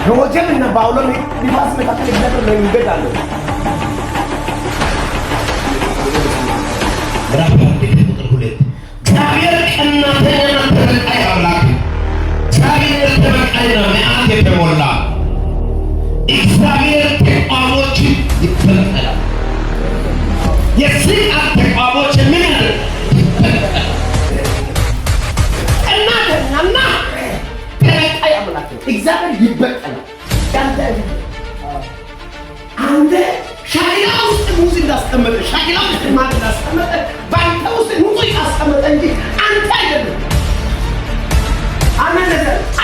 በወጀብ እና ባውሎ ሊባስ መካከል እግዚአብሔር ነው የሚገዳለው እግዚአብሔር ከእናንተና ተበቃይ አምላክ እግዚአብሔር ተበቃይ ነው መዓት የተሞላ እግዚአብሔር ተቋሞችን ይበቀላል የስልጣን ተቋሞች ምን እናንተና ተበቃይ አምላክ እግዚአብሔር ይበቀላል አንተ ሻኪላ ውስጥ ሙዝ እንዳስቀመጠ ሻኪላ ውስጥ ማን እንዳስቀመጠ ባንተ ውስጥ ሙዝ ያስቀመጠ እንጂ አንተ አይደለም አሜን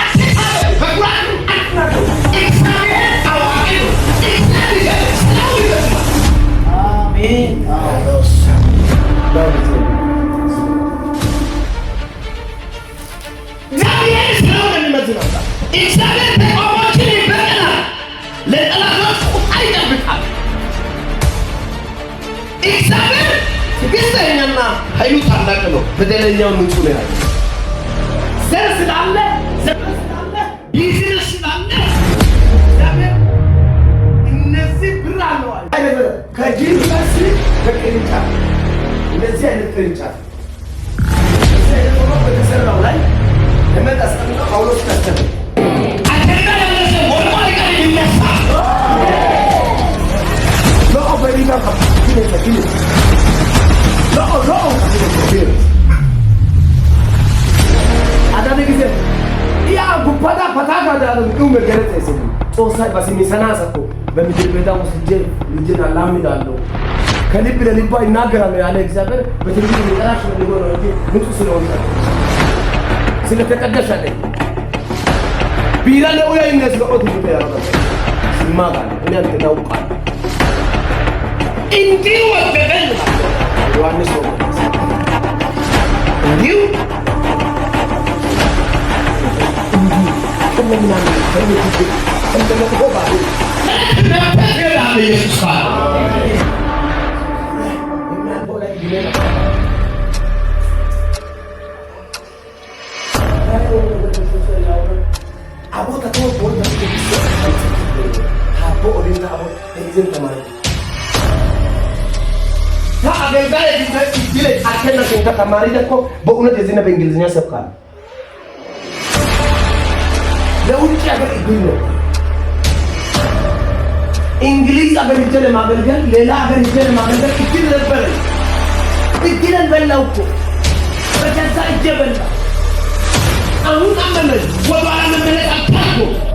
አትሳለ በቁርአን አትናገሩ እግዚአብሔር አዋቂ ነው እግዚአብሔር ነው አሜን አዎስ እግዚአብሔር ነው የሚመዝነው እግዚአብሔር ተቋሞችን ይበቀላል ለጠላቶች ቁጣ ይጠብቃል እግዚአብሔር ትዕግስተኛና ኃይሉ ታላቅ ነው በደለኛው ምንጩ ነው ያለው ዘር ስላለ ቢዝነስ ስላለ እግዚአብሔር እነዚህ ብር አለዋል ከጅል በስ ከቅርንጫፍ እነዚህ አይነት ቅርንጫፍ እዚህ አይነት ሆኖ በተሰራው ላይ ለመጣስቀምጠ ጳውሎስ ከሰተ አጀንዳ ያለሰ ወርቆ ሊቀር የሚነሳ ሎ በሪባ ከፍትነ ሎ አዳነ ጊዜ ያ ጉባዳ ፈታጋ ዳሩ መገረጥ አይሰም ጾሳይ በሲሚሰና ሰቆ በምድር ቤታ ውስጥ ልጅን አላምዳለሁ ከልብ ለልባ ይናገራል ያለ እግዚአብሔር በትንቢት ይጠራሽ ነው ሊሆን እንጂ ንጹህ ስለሆነ ስለተቀደሰ ቢራ ነው ያይነስ ለኦት ይተያረው ሲማጋል እኔ አንተናውቃል እንዲሁ ወደደን ዮሐንስ ነው እንዲሁ ከመና ከሚት እንደመጥፎ ባሉ ለተገላለ ኢየሱስ ተማሪ ደግሞ በእውነት የዚህ ነው በእንግሊዝኛ ሰብካል ለውጭ ሀገር ይገኝ ነው እንግሊዝ ሀገር ይጀለ ማገልገል ሌላ ሀገር ይጀለ ማገልገል እጅግ ነበር እጅግ በላው እኮ በከዛ እጀበላ አሁን አመመ ወባራ መመለስ አታውቁ